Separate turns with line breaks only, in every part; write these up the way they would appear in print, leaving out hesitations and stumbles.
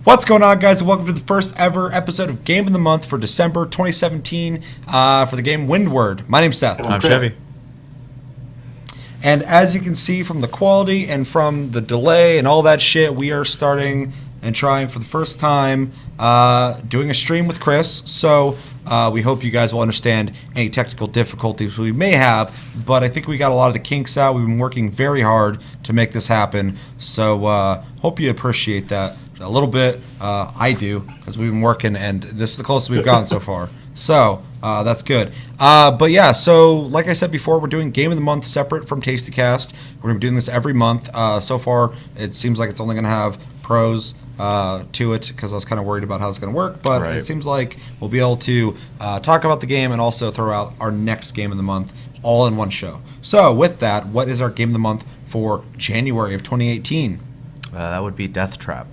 What's going on, guys, and welcome to the first ever episode of Game of the Month for December 2017 for the game Windward. My name's Seth.
I'm Chevy.
And as you can see from the quality and from the delay and all that shit, we are starting and trying for the first time doing a stream with Chris. So we hope you guys will understand any technical difficulties we may have. But I think we got a lot of the kinks out. We've been working very hard to make this happen. So hope you appreciate that. A little bit, I do, because we've been working, and this is the closest we've gotten so far. So that's good. But yeah, so like I said before, we're doing Game of the Month separate from TastyCast. We're going to be doing this every month. So far, it seems like it's only going to have pros to it, because I was kind of worried about how it's going to work. But It seems like we'll be able to talk about the game and also throw out our next Game of the Month all in one show. So with that, what is our Game of the Month for January of 2018?
That would be Death Trap.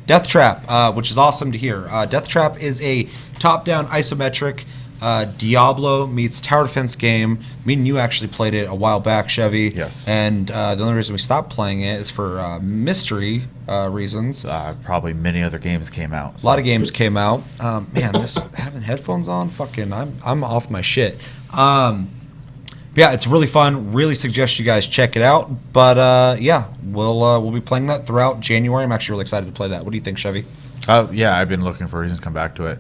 Death Trap, which is awesome to hear. Death Trap is a top-down isometric Diablo meets tower defense game. Me and you actually played it a while back, Chevy.
Yes.
And the only reason we stopped playing it is for mystery reasons.
Probably many other games came out.
So. A lot of games came out. Man, this having headphones on, fucking, I'm off my shit. Yeah, it's really fun. Really suggest you guys check it out. But yeah, we'll be playing that throughout January. I'm actually really excited to play that. What do you think, Chevy?
Yeah, I've been looking for a reason to come back to it,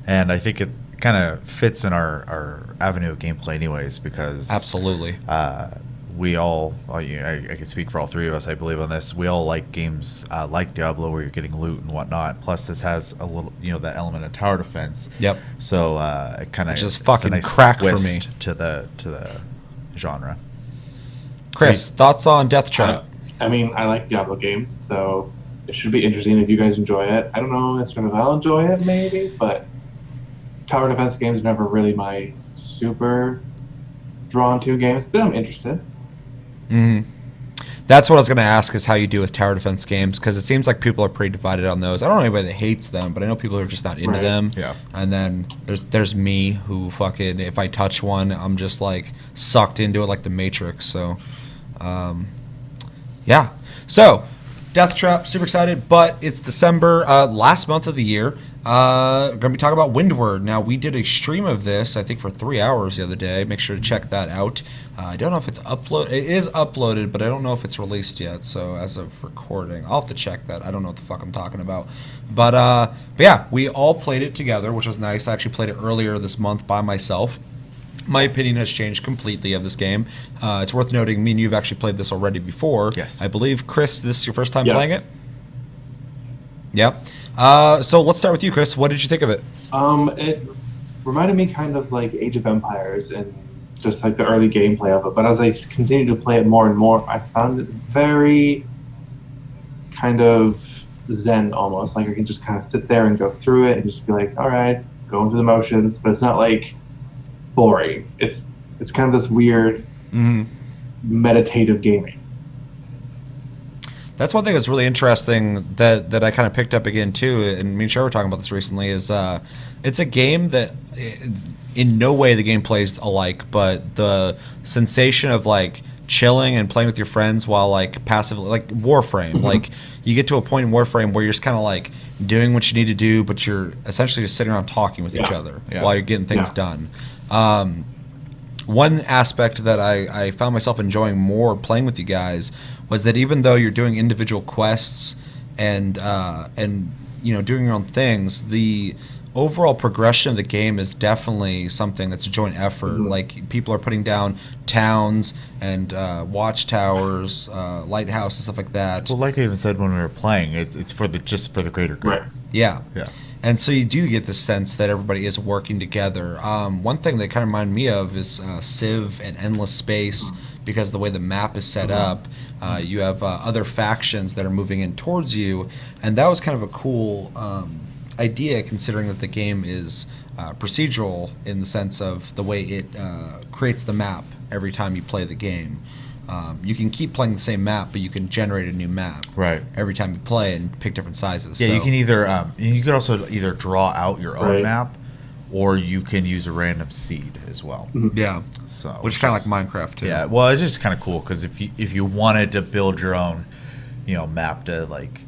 and I think it kind of fits in our avenue of gameplay, anyways. Because
absolutely,
we all, I can speak for all three of us, I believe, on this. We all like games like Diablo, where you're getting loot and whatnot. Plus, this has a little, that element of tower defense.
Yep.
So it kind of
just fucking
nice
crack for me
to the genre.
Chris, thoughts on Death Trap?
I mean, I like Diablo games, so it should be interesting if you guys enjoy it. I don't know if I'll enjoy it, maybe, but tower defense games are never really my super drawn to games, but I'm interested.
Mm-hmm. That's what I was going to ask, is how you do with tower defense games, because it seems like people are pretty divided on those. I don't know anybody that hates them, but I know people who are just not into them.
Yeah.
And then there's me, who fucking, if I touch one, I'm just like sucked into it like the Matrix. So, yeah. So, Death Trap, super excited, but it's December, last month of the year. We're going to be talking about Windward. Now, we did a stream of this, I think, for 3 hours the other day. Make sure to check that out. I don't know if it's uploaded. It is uploaded, but I don't know if it's released yet. So, as of recording, I'll have to check that. I don't know what the fuck I'm talking about. But yeah, we all played it together, which was nice. I actually played it earlier this month by myself. My opinion has changed completely of this game. It's worth noting, me and you have actually played this already before.
Yes.
I believe, Chris, this is your first time
Yes.
playing it? Yep. So let's start with you, Chris. What did you think of it?
It reminded me kind of like Age of Empires and just like the early gameplay of it. But as I continued to play it more and more, I found it very kind of zen almost. Like I can just kind of sit there and go through it and just be like, all right, going through the motions. But it's not like boring. It's kind of this weird meditative gaming.
That's one thing that's really interesting that I kind of picked up again too, and me and Cher were talking about this recently, is it's a game that in no way the game plays alike, but the sensation of like chilling and playing with your friends while like passively, like Warframe, like you get to a point in Warframe where you're just kind of like doing what you need to do, but you're essentially just sitting around talking with each other while you're getting things done. One aspect that I found myself enjoying more playing with you guys was that even though you're doing individual quests and doing your own things, the overall progression of the game is definitely something that's a joint effort. Like people are putting down towns and watchtowers, lighthouses, stuff like that.
Well, like I even said when we were playing, it's for the greater good.
Right.
Yeah.
Yeah.
And so you do get the sense that everybody is working together. One thing that kind of reminded me of is Civ and Endless Space, because the way the map is set up, you have other factions that are moving in towards you, and that was kind of a cool idea, considering that the game is procedural in the sense of the way it creates the map every time you play the game. You can keep playing the same map, but you can generate a new map every time you play and pick different sizes.
Yeah,
so,
you can either you could also either draw out your own
Right.
map, or you can use a random seed as well.
yeah,
So
which is kind of like Minecraft too.
Yeah, well, it's just kind of cool because if you wanted to build your own, map to like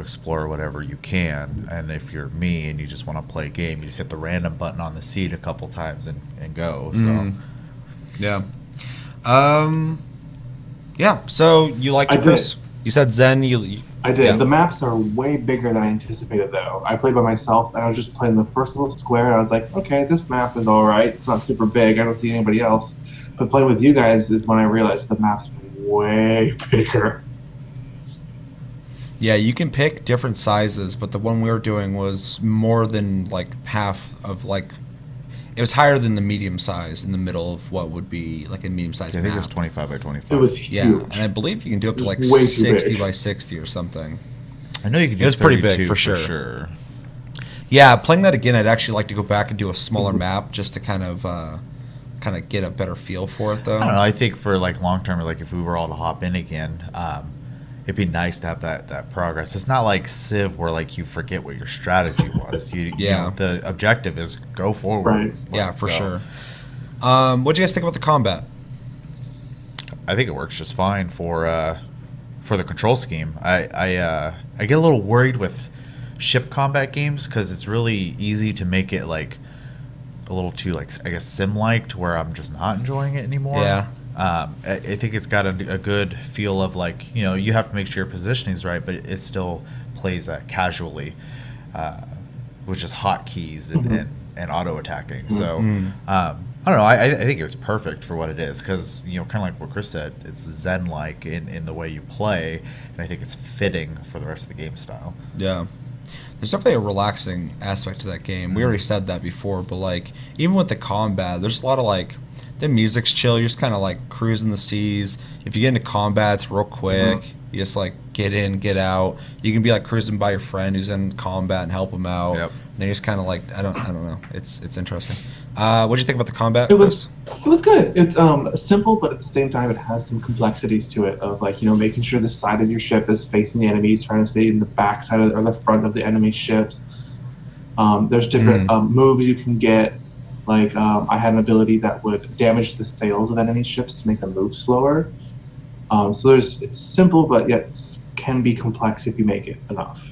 explore whatever you can. And if you're me and you just want to play a game, you just hit the random button on the seat a couple times and go. So
yeah. Yeah. So you liked it, Chris? You said Zen.
I did.
Yeah.
The maps are way bigger than I anticipated, though. I played by myself, and I was just playing the first little square, and I was like, okay, this map is all right. It's not super big. I don't see anybody else. But playing with you guys is when I realized the map's way bigger.
Yeah, you can pick different sizes, but the one we were doing was more than like half of like. It was higher than the medium size in the middle of what would be like a medium size.
I
map.
think it was 25 by 25.
It was huge.
Yeah, and I believe you can do up to like
Way too
60
big.
by 60 or something.
I know you can do
It was pretty
32
big, for
for
sure. Yeah, playing that again, I'd actually like to go back and do a smaller map just to kind of get a better feel for it, though.
I don't know. I think for like long term, like if we were all to hop in again, it'd be nice to have that progress. It's not like Civ where like you forget what your strategy was. The objective is go forward.
Right.
Yeah, for sure. What'd you guys think about the combat?
I think it works just fine for the control scheme. I get a little worried with ship combat games because it's really easy to make it like a little too like I guess sim-like to where I'm just not enjoying it anymore.
Yeah.
I think it's got a good feel of like you have to make sure your positioning is right, but it still plays casually, with just hotkeys and auto attacking. So I don't know. I think it's perfect for what it is because kind of like what Chris said, it's Zen-like in the way you play, and I think it's fitting for the rest of the game style.
Yeah. There's definitely a relaxing aspect to that game. We already said that before, but like even with the combat, there's a lot of like the music's chill. You're just kind of like cruising the seas. If you get into combat, it's real quick. You just like get in, get out. You can be like cruising by your friend who's in combat and help him out.
Yep.
And then you just kind of like I don't know. It's interesting. What do you think about the combat?
It was good. It's simple, but at the same time, it has some complexities to it of like making sure the side of your ship is facing the enemies, trying to stay in the back side or the front of the enemy ships. There's different moves you can get. Like I had an ability that would damage the sails of enemy ships to make them move slower. So it's simple, but yet can be complex if you make it enough.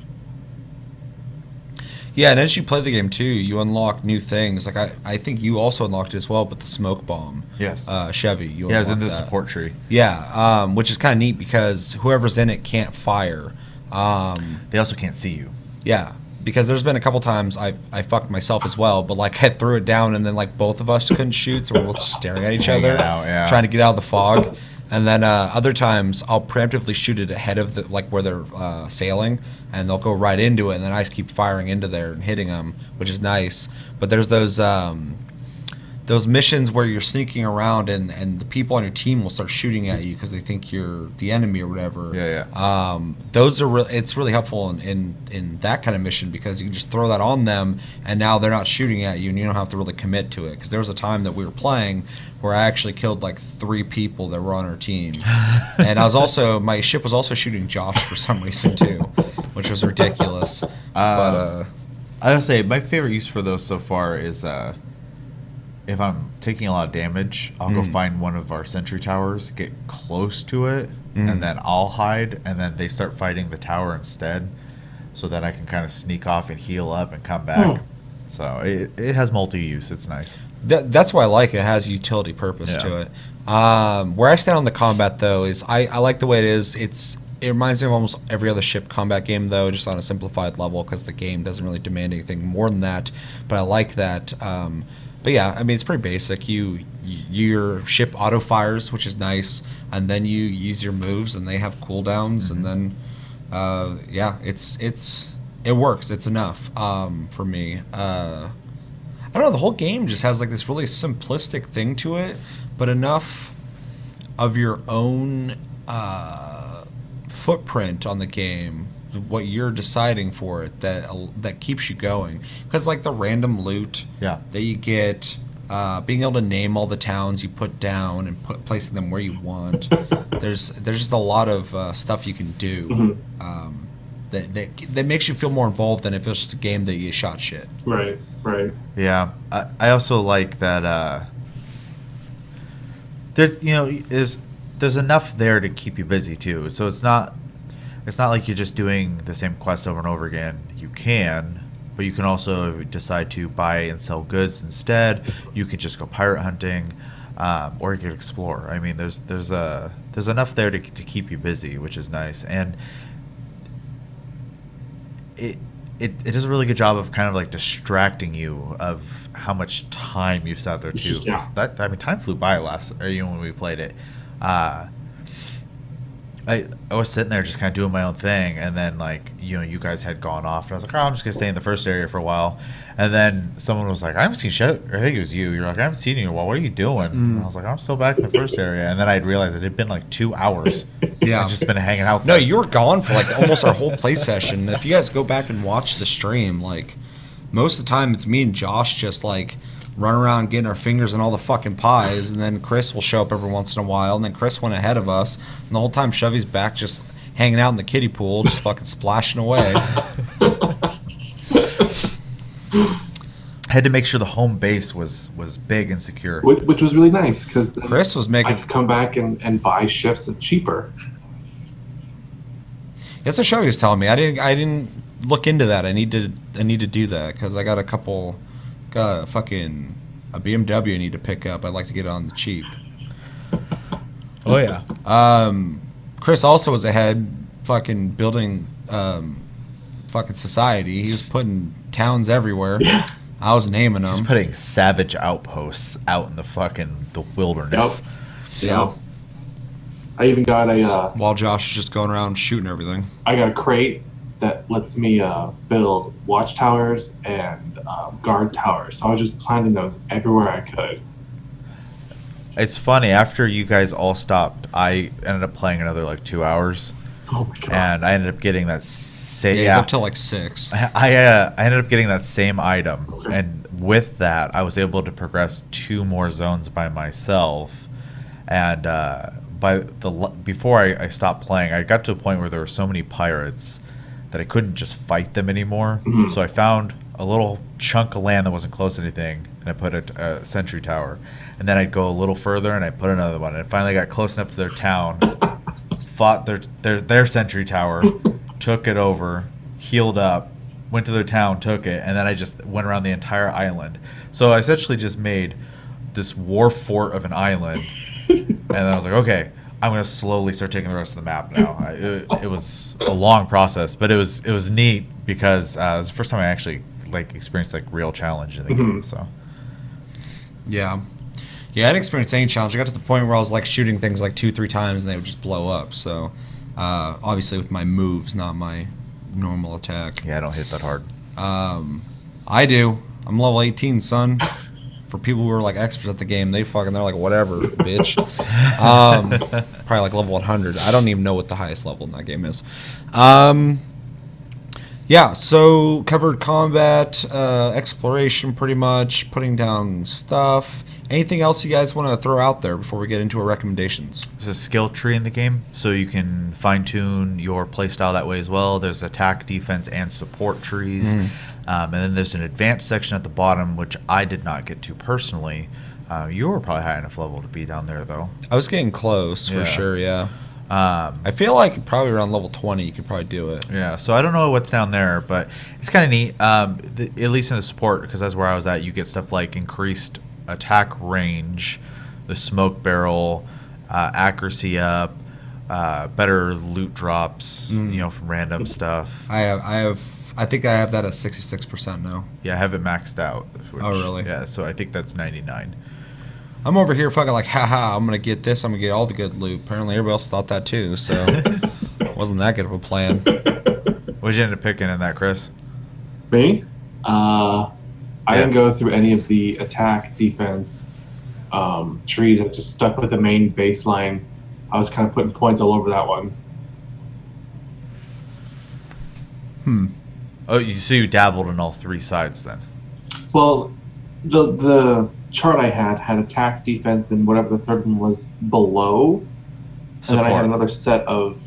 Yeah, and as you play the game too, you unlock new things. Like I think you also unlocked it as well, but the smoke bomb.
Yes.
Chevy. You
Yeah, it's in
unlocked
the
that.
support tree.
Yeah, which is kind of neat because whoever's in it can't fire.
They also can't see you.
Yeah, because there's been a couple times I fucked myself as well, but like I threw it down and then like both of us couldn't shoot, so we're both just staring at each
Hanging
other,
out, yeah.
trying to get out of the fog. And then other times I'll preemptively shoot it ahead of the like where they're sailing, and they'll go right into it, and then I just keep firing into there and hitting them, which is nice. But there's those missions where you're sneaking around and the people on your team will start shooting at you because they think you're the enemy or whatever.
Yeah.
Those are it's really helpful in that kind of mission because you can just throw that on them and now they're not shooting at you and you don't have to really commit to it. Because there was a time that we were playing where I actually killed like 3 people that were on our team, and my ship was also shooting Josh for some reason too, which was ridiculous.
I gotta say my favorite use for those so far is if I'm taking a lot of damage, I'll go find one of our sentry towers, get close to it, and then I'll hide, and then they start fighting the tower instead, so that I can kind of sneak off and heal up and come back. So it has multi-use. It's nice.
That's why I like it. It has utility purpose to it. Where I stand on the combat, though, is I like the way it is. It reminds me of almost every other ship combat game, though, just on a simplified level, because the game doesn't really demand anything more than that. But I like that. But yeah, I mean, it's pretty basic. Your ship auto fires, which is nice, and then you use your moves, and they have cooldowns, and then it works. It's enough for me. I don't know. The whole game just has like this really simplistic thing to it, but enough of your own footprint on the game, what you're deciding for it, that keeps you going. Because like the random loot that you get, being able to name all the towns you put down and placing them where you want. There's just a lot of stuff you can do that makes you feel more involved than if it was just a game that you shot shit.
Right.
Yeah, I also like that. There's enough there to keep you busy too. So it's not it's not like you're just doing the same quest over and over again. You can, but you can also decide to buy and sell goods instead. You could just go pirate hunting, or you could explore. I mean, there's enough there to keep you busy, which is nice, and it does a really good job of kind of like distracting you of how much time you've sat there too.
Yeah.
Time flew by when we played it. I was sitting there just kind of doing my own thing, and then you guys had gone off, and I was like, oh, I'm just gonna stay in the first area for a while, and then someone was like, I haven't seen shit. I think it was you. You're like, I haven't seen you in a while. What are you doing? And I was like, I'm still back in the first area, and then I realized it had been like 2 hours.
Yeah,
I'd just been hanging out
No,
there.
you were gone for like almost our whole play session. If you guys go back and watch the stream, like most of the time it's me and Josh just like run around getting our fingers in all the fucking pies, and then Chris will show up every once in a while, and then Chris went ahead of us, and the whole time Chevy's back just hanging out in the kiddie pool, just fucking splashing away.
Had to make sure the home base was big and secure.
Which was really nice because
Chris was
I
making.
could come back and buy ships cheaper.
That's what Chevy was telling me. I didn't look into that. I need to do that because I got a BMW I need to pick up. I'd like to get it on the cheap.
Oh yeah.
Chris also was ahead, fucking building, fucking society. He was putting towns everywhere.
Yeah.
I was naming
He's
them.
putting savage outposts out in the wilderness.
Yeah.
I even got
While Josh is just going around shooting everything.
I got a crate that lets me build watchtowers and guard towers. So I was just planting those everywhere I could.
It's funny, after you guys all stopped, I ended up playing another like 2 hours,
Oh my god!
and I ended up getting that same.
Yeah, he's up till like 6.
I ended up getting that same item,
Okay.
and with that, I was able to progress 2 more zones by myself. And before I stopped playing, I got to a point where there were so many pirates that I couldn't just fight them anymore.
Mhm.
So I found a little chunk of land that wasn't close to anything, and I put a sentry tower. And then I'd go a little further, and I put another one. And I finally got close enough to their town, fought their sentry tower, took it over, healed up, went to their town, took it, and then I just went around the entire island. So I essentially just made this war fort of an island, and then I was like, okay, I'm gonna slowly start taking the rest of the map now. It was a long process, but it was neat because it was the first time I actually experienced real challenge in the game. So
Yeah. Yeah, I didn't experience any challenge. I got to the point where I was like shooting things like 2-3 times and they would just blow up. So, obviously with my moves, not my normal attack.
yeah, I don't hit that hard.
I do. I'm level 18, son. For people who are like experts at the game, they're like, whatever, bitch. Probably like level 100. I don't even know what the highest level in that game is. Yeah, so covered combat, exploration pretty much, putting down stuff. Anything else you guys want to throw out there before we get into our recommendations?
There's a skill tree in the game, so you can fine-tune your playstyle that way as well. There's attack, defense, and support trees. And then there's an advanced section at the bottom, which I did not get to personally. You were probably high enough level to be down there, though.
I was getting close, for
Yeah.
sure, yeah. I feel like probably around level 20 you could probably do it.
Yeah, so I don't know what's down there, but it's kind of neat. At least in the support, because that's where I was at, you get stuff like increased attack range, the smoke barrel, accuracy up, better loot drops, from random stuff.
I think I have that at 66% now.
Yeah, I have it maxed out.
Oh, really?
Yeah, so I think that's 99.
I'm over here fucking like, haha, I'm going to get this, I'm going to get all the good loot. Apparently everybody else thought that too, so wasn't that good of a plan.
What'd you end up picking in that, Chris?
Me? I didn't go through any of the attack, defense trees. I just stuck with the main baseline. I was kind of putting points all over that one.
Oh, so you dabbled in all 3 sides then?
Well, the chart I had attack, defense, and whatever the third one was below. And then I had another set of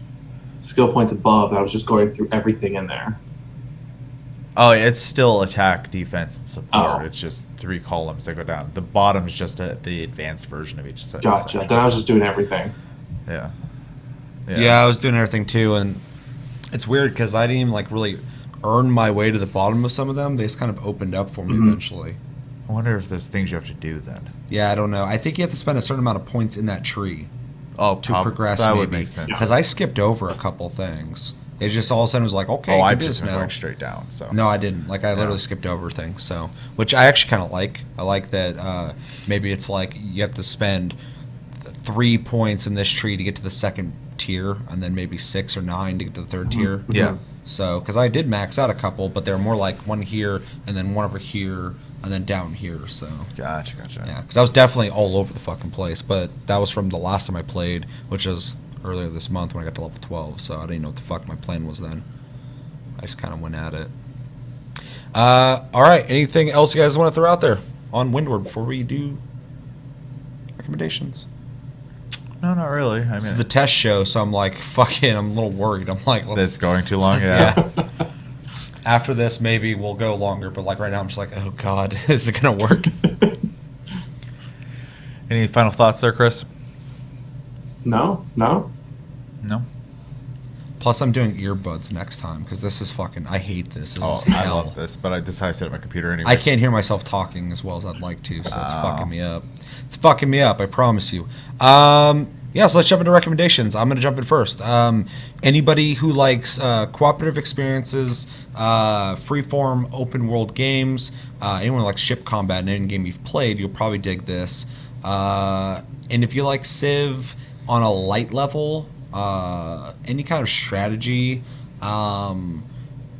skill points above, and I was just going through everything in there.
Oh, it's still attack, defense, and support.
Oh.
It's just 3 columns that go down. The bottom is just the advanced version of each set.
Gotcha. Then I was just doing everything.
Yeah.
Yeah, I was doing everything too, and It's weird because I didn't even like really earn my way to the bottom of some of them. They just kind of opened up for me eventually.
I wonder if there's things you have to do then.
Yeah, I don't know. I think you have to spend a certain amount of points in that tree to progress.
That
maybe.
would make sense.
Because I skipped over a couple things. It just all of a sudden was like, okay,
I
do
just
this now.
went straight down. So
No, I didn't. Like I literally skipped over things. So, which I actually kind of like. I like that. Maybe it's like you have to spend 3 points in this tree to get to the second tier, and then maybe 6 or 9 to get to the third tier.
Yeah.
So, because I did max out a couple, but they're more like one here and then one over here and then down here. So,
Gotcha.
yeah, because I was definitely all over the fucking place. But that was from the last time I played, which was earlier this month when I got to level 12. So I didn't know what the fuck my plan was then. I just kind of went at it. All right. Anything else you guys want to throw out there on Windward before we do recommendations?
No, not really. I
This is
mean,
the test show, so I'm like, fucking, I'm a little worried. I'm like,
that's going too long. Yeah.
After this, maybe we'll go longer, but like right now, I'm just like, oh god, is it gonna work?
Any final thoughts there, Chris?
No.
No.
Plus, I'm doing earbuds next time because this is fucking. I hate this. This
Oh,
is
I
hell.
love this, but this is how I set up my computer anyway.
I can't hear myself talking as well as I'd like to, so it's fucking me up. It's fucking me up. I promise you. Yeah, so let's jump into recommendations. I'm going to jump in first. Anybody who likes cooperative experiences, freeform open world games, anyone who likes ship combat in any game you've played, you'll probably dig this. And if you like Civ on a light level, any kind of strategy,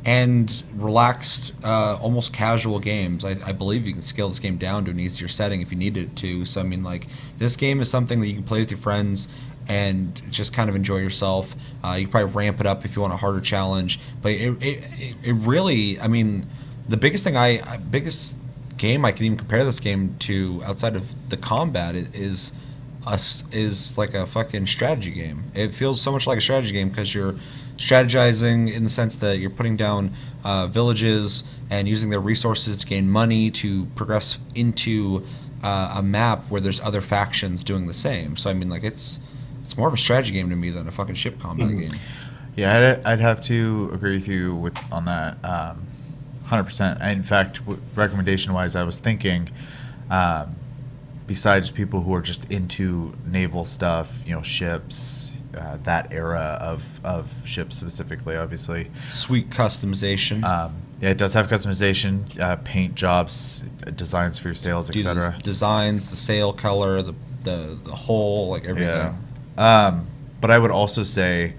and relaxed, almost casual games. I believe you can scale this game down to an easier setting if you needed to. So, I mean, like, this game is something that you can play with your friends and just kind of enjoy yourself. You can probably ramp it up if you want a harder challenge. But it really, I mean, the biggest game I can even compare this game to outside of the combat is like a fucking strategy game. It feels so much like a strategy game because you're strategizing in the sense that you're putting down villages and using their resources to gain money to progress into a map where there's other factions doing the same. So I mean, like, it's more of a strategy game to me than a fucking ship combat game.
Yeah, I'd have to agree with you on that, 100%. In fact, recommendation-wise, I was thinking, besides people who are just into naval stuff, ships, that era of ships specifically, obviously.
Sweet customization.
Yeah, it does have customization, paint jobs, designs for your sails, etc.
Designs, the sail color, the hull, like everything.
Yeah. But I would also say,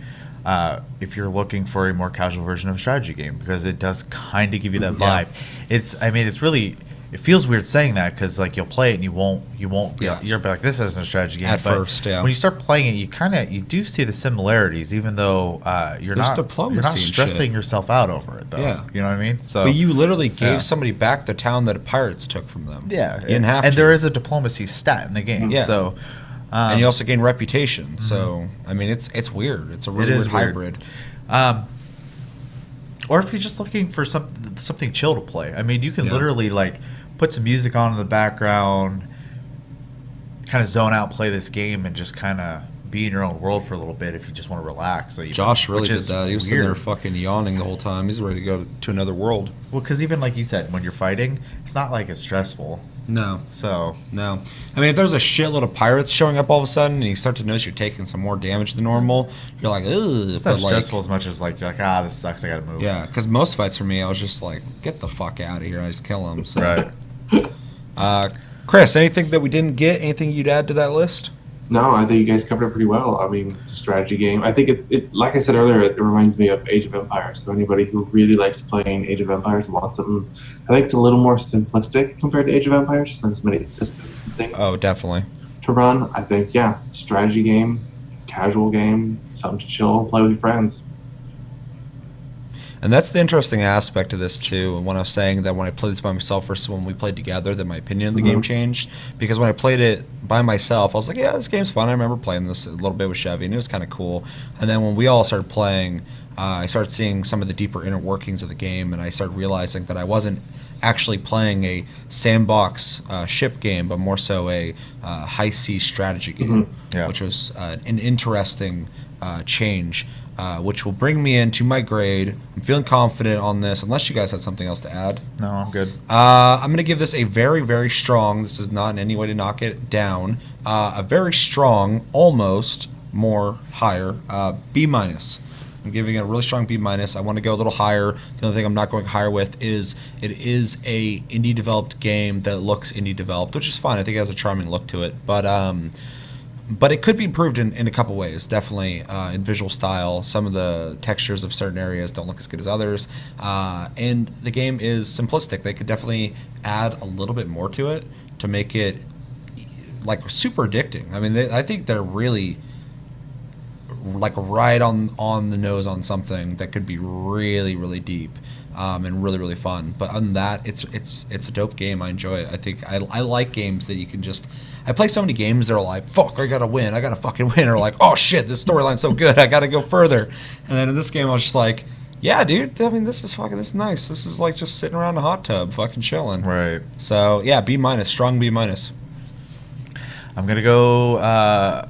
if you're looking for a more casual version of a strategy game, because it does kind of give you that vibe. It's really. It feels weird saying that because like you'll play it and you won't you're like, this isn't a strategy game
At first, yeah.
When you start playing it, you do see the similarities, even though you're
There's
not
diplomacy
you're not
and
stressing
shit.
yourself out over it though.
Yeah.
You know what I mean? So
But you literally gave
Yeah.
somebody back the town that pirates took from them.
yeah,
You didn't have
and
to.
there is a diplomacy stat in the game.
Yeah.
So
And you also gain reputation. So I mean, it's weird. It's a really
It is
weird
weird.
hybrid.
Or if you're just looking for something chill to play, I mean, you can
Yeah.
literally like put some music on in the background, kind of zone out, play this game, and just kind of be in your own world for a little bit if you just want to relax. So
Josh really
which
did
is
that. He was sitting there
weird.
fucking yawning the whole time. He's ready to go to another world.
Well, because even like you said, when you're fighting, it's not like it's stressful.
No.
So
No. I mean, if there's a shitload of pirates showing up all of a sudden and you start to notice you're taking some more damage than normal, you're like, ugh.
it's not stressful as much as like you're like, this sucks, I gotta move.
Yeah, because most fights for me, I was just like, get the fuck out of here. I just kill him. So.
Right.
Chris, anything that we didn't get? Anything you'd add to that list?
No, I think you guys covered it pretty well. I mean, it's a strategy game. I think it like I said earlier, it reminds me of Age of Empires. So anybody who really likes playing Age of Empires and wants something, I think it's a little more simplistic compared to Age of Empires. Just there's many systems and things
Oh, definitely.
to run. I think, yeah, strategy game, casual game, something to chill, play with your friends.
And that's the interesting aspect of this too. And when I was saying that when I played this by myself versus when we played together, that my opinion of the game changed. Because when I played it by myself, I was like, yeah, this game's fun. I remember playing this a little bit with Chevy, and it was kind of cool. And then when we all started playing, I started seeing some of the deeper inner workings of the game, and I started realizing that I wasn't actually playing a sandbox ship game, but more so a high seas strategy game,
Yeah.
which was an interesting change, which will bring me into my grade. I'm feeling confident on this, unless you guys had something else to add.
No, I'm good.
I'm going to give this a very, very strong, this is not in any way to knock it down, a very strong, almost more higher, B-. I'm giving it a really strong B-. I want to go a little higher. The only thing I'm not going higher with is it is a indie developed game that looks indie developed, which is fine. I think it has a charming look to it, but it could be improved in a couple ways. Definitely in visual style. Some of the textures of certain areas don't look as good as others, and the game is simplistic. They could definitely add a little bit more to it to make it like super addicting. I mean, I think they're really like right on the nose on something that could be really, really deep and really, really fun. But other than that, it's a dope game. I enjoy it. I think I like games that you can just. I play so many games that are like, fuck, I gotta win, I gotta fucking win, or like, oh shit, this storyline's so good, I gotta go further. And then in this game, I was just like, yeah, dude, I mean, this is nice. This is like just sitting around a hot tub, fucking chilling.
Right.
So yeah, B-, strong B-.
I'm gonna go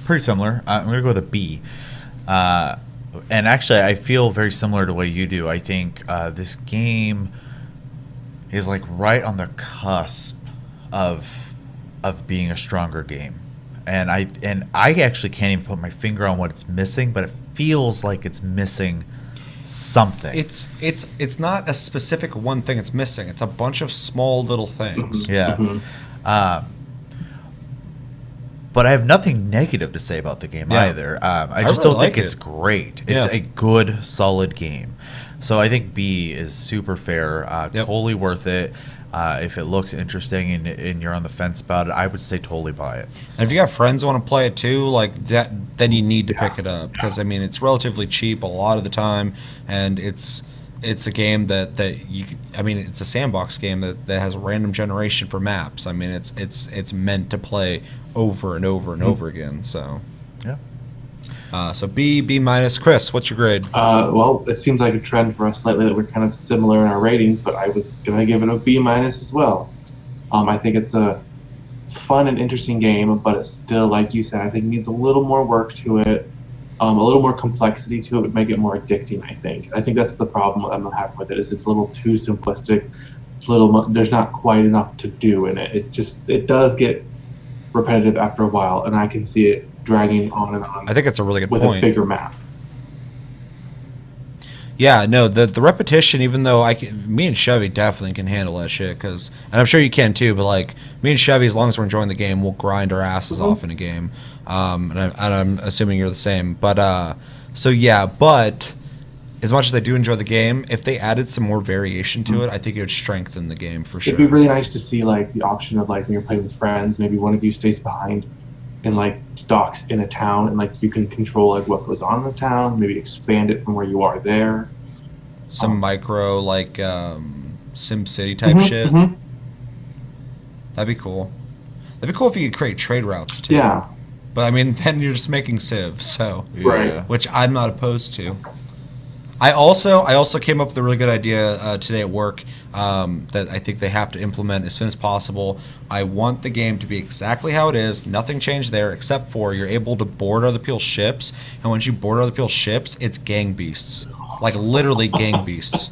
pretty similar. I'm gonna go with a B. And actually, I feel very similar to what you do. I think this game is like right on the cusp of being a stronger game, and I actually can't even put my finger on what it's missing, but it feels like it's missing something.
It's not a specific one thing it's missing. It's a bunch of small little things.
Yeah. But I have nothing negative to say about the game either. I just
really
don't think
like
it's
it.
great. It's a good, solid game. So I think B is super fair, totally worth it. If it looks interesting and you're on the fence about it, I would say totally buy it.
And if you got friends who want to play it too, like that, then you need to pick it up because I mean it's relatively cheap a lot of the time, and it's a game that you. I mean, it's a sandbox game that has a random generation for maps. I mean, it's meant to play over and over and over again. So
yeah.
So B-. Chris, what's your grade?
Well, it seems like a trend for us lately that we're kind of similar in our ratings, but I was going to give it a B- as well. I think it's a fun and interesting game, but it's still, like you said, I think it needs a little more work to it, a little more complexity to it would make it more addicting, I think. I think that's the problem I'm having with it, is it's a little too simplistic. There's not quite enough to do in it. It does get repetitive after a while, and I can see it dragging on and on.
I think it's a really good
with
point.
a bigger map.
Yeah, no, the repetition. Even though me and Chevy definitely can handle that shit, and I'm sure you can too. But like me and Chevy, as long as we're enjoying the game, we'll grind our asses off in a game. And I'm assuming you're the same. But so yeah, but as much as I do enjoy the game, if they added some more variation to it, I think it would strengthen the game for sure.
It'd be really nice to see like the option of like when you're playing with friends, maybe one of you stays behind and like docks in a town, and like you can control like what goes on in the town, maybe expand it from where you are there.
Some micro like Sim City type shit. That'd be cool. That'd be cool if you could create trade routes too.
Yeah.
But I mean, then you're just making Civ, so
Right.
which I'm not opposed to. I also came up with a really good idea today at work that I think they have to implement as soon as possible. I want the game to be exactly how it is, nothing changed there, except for you're able to board other people's ships, and once you board other people's ships, it's gang beasts, like literally gang beasts.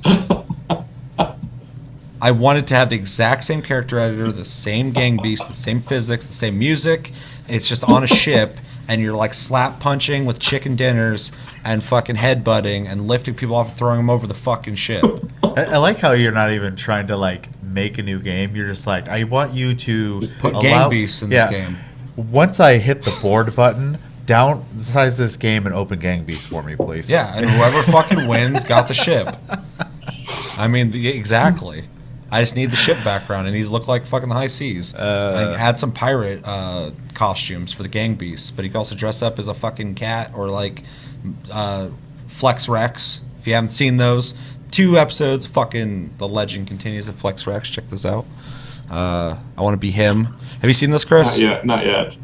I wanted to have the exact same character editor, the same gang beast, the same physics, the same music. It's just on a ship, and you're like slap punching with chicken dinners and fucking headbutting and lifting people off and throwing them over the fucking ship.
I like how you're not even trying to like make a new game. You're just like, I want you to
Put gang beasts in this game.
Once I hit the board button, downsize this game and open gang beasts for me, please.
Yeah, and whoever fucking wins got the ship. I mean, exactly. I just need the ship background, and he's looked like fucking the high seas. I add some pirate costumes for the gang beasts, but he can also dress up as a fucking cat or like Flex Rex. If you haven't seen those 2 episodes, fucking the legend continues of Flex Rex. Check this out. I want to be him. Have you seen this, Chris?
Not yet.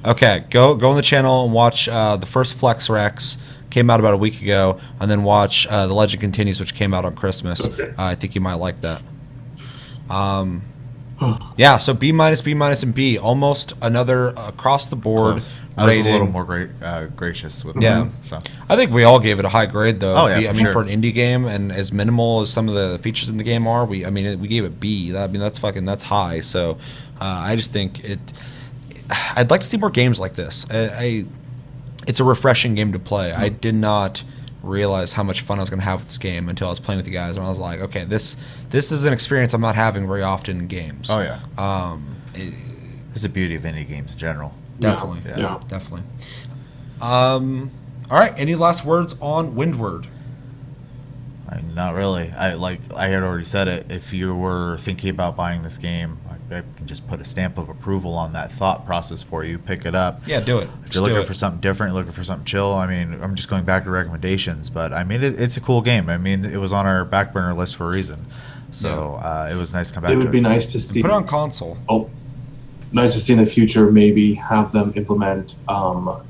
Okay, go on the channel and watch the first Flex Rex. Came out about a week ago, and then watch The Legend Continues, which came out on Christmas.
Okay.
I think you might like that. Yeah, so B minus, B minus, and B, almost another across the board
Close. I was
rating.
a little more gracious with
Yeah.
them. So.
I think we all gave it a high grade though.
Oh, yeah,
B,
for
I mean,
sure.
for an indie game and as minimal as some of the features in the game are, we gave it B. I mean, that's high. So I just think I'd like to see more games like this. It's a refreshing game to play. I did not realize how much fun I was going to have with this game until I was playing with you guys, and I was like, okay, this is an experience I'm not having very often in games.
Oh yeah. It's the beauty of indie games in general.
Definitely.
Yeah.
Definitely. All right. Any last words on Windward?
Not really. I had already said it. If you were thinking about buying this game, I can just put a stamp of approval on that thought process for you. Pick it up.
Yeah, do it.
If you're looking for something different, looking for something chill, I mean, I'm just going back to recommendations, but I mean, it's a cool game. I mean, it was on our back burner list for a reason, so it was nice to come back.
It would be nice to see.
Put it on console.
Oh, nice to see in the future maybe have them implement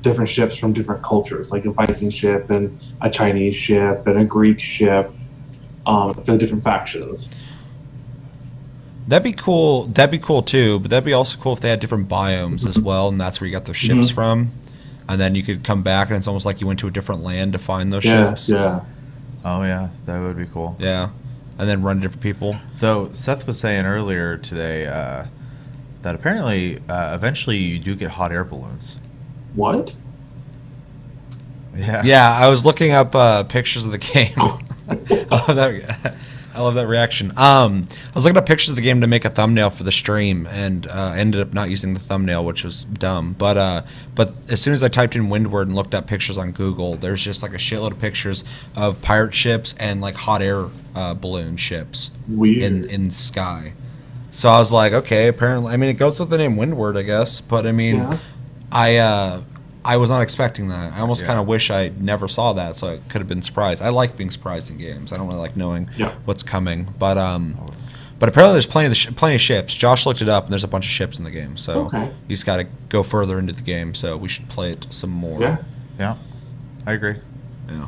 different ships from different cultures, like a Viking ship and a Chinese ship and a Greek ship for the different factions.
That'd be cool. That'd be cool too. But that'd be also cool if they had different biomes as well, and that's where you got their ships from. And then you could come back, and it's almost like you went to a different land to find those ships.
Yeah.
Oh yeah, that would be cool.
Yeah. And then run to different people.
Though Seth was saying earlier today that apparently eventually you do get hot air balloons.
What?
Yeah.
Yeah, I was looking up pictures of the game. I love that reaction. I was looking up pictures of the game to make a thumbnail for the stream, and ended up not using the thumbnail, which was dumb. But as soon as I typed in Windward and looked up pictures on Google, there's just like a shitload of pictures of pirate ships and like hot air balloon ships
Weird.
in the sky. So I was like, okay, apparently, I mean, it goes with the name Windward, I guess. But I mean,
Yeah.
I was not expecting that. I almost
Yeah.
kind of wish I never saw that, so I could have been surprised. I like being surprised in games. I don't really like knowing what's coming. But apparently there's plenty of ships. Josh looked it up, and there's a bunch of ships in the game. So
Okay.
you just got to go further into the game. So we should play it some more.
Yeah.
Yeah. I agree.
Yeah.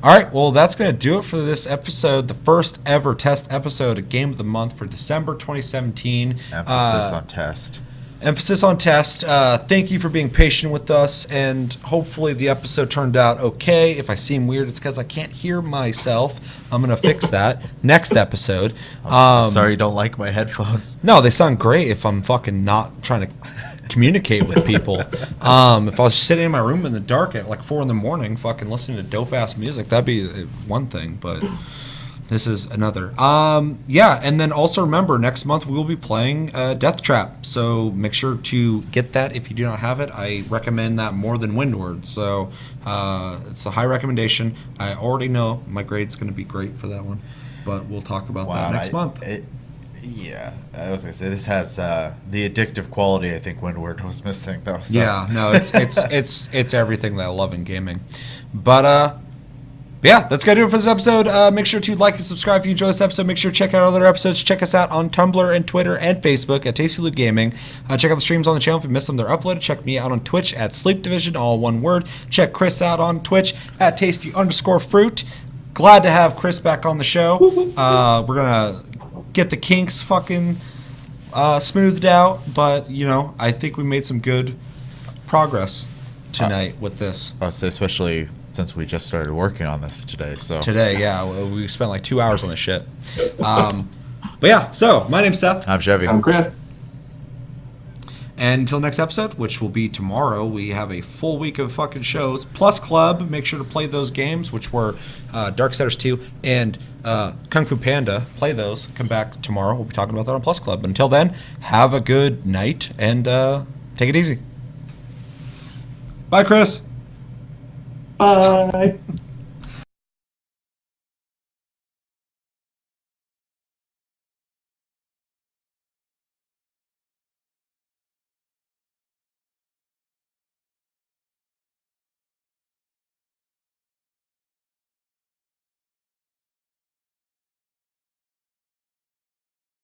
All right. Well, that's going to do it for this episode, the first ever test episode of Game of the Month for December 2017.
Emphasis on test.
Emphasis on test. Thank you for being patient with us, and hopefully the episode turned out okay. If I seem weird, it's because I can't hear myself. I'm going to fix that next episode.
I'm sorry you don't like my headphones.
No, they sound great if I'm fucking not trying to communicate with people. If I was sitting in my room in the dark at like 4 a.m, fucking listening to dope-ass music, that'd be one thing, but... This is another. Yeah, and then also remember, next month we will be playing Death Trap. So make sure to get that if you do not have it. I recommend that more than Windward. So it's a high recommendation. I already know my grade's going to be great for that one. But we'll talk about that next month.
Yeah, I was going to say, this has the addictive quality I think Windward was missing, though. So.
Yeah, no, it's everything that I love in gaming. But yeah, that's going to do it for this episode. Make sure to like and subscribe if you enjoy this episode. Make sure to check out other episodes. Check us out on Tumblr and Twitter and Facebook at Tasty Loot Gaming. Check out the streams on the channel if you missed them. They're uploaded. Check me out on Twitch at Sleep Division, all one word. Check Chris out on Twitch at Tasty_fruit. Glad to have Chris back on the show. We're going to get the kinks fucking smoothed out. But, you know, I think we made some good progress tonight with this.
I would say especially... since we just started working on this today, so
today, yeah, we spent like 2 hours on this shit. But yeah, so my name's Seth.
I'm Chevy.
I'm Chris.
And until next episode, which will be tomorrow, we have a full week of fucking shows. Plus Club, make sure to play those games, which were Darksiders 2 and Kung Fu Panda. Play those. Come back tomorrow. We'll be talking about that on Plus Club. Until then, have a good night and take it easy. Bye, Chris.
Bye.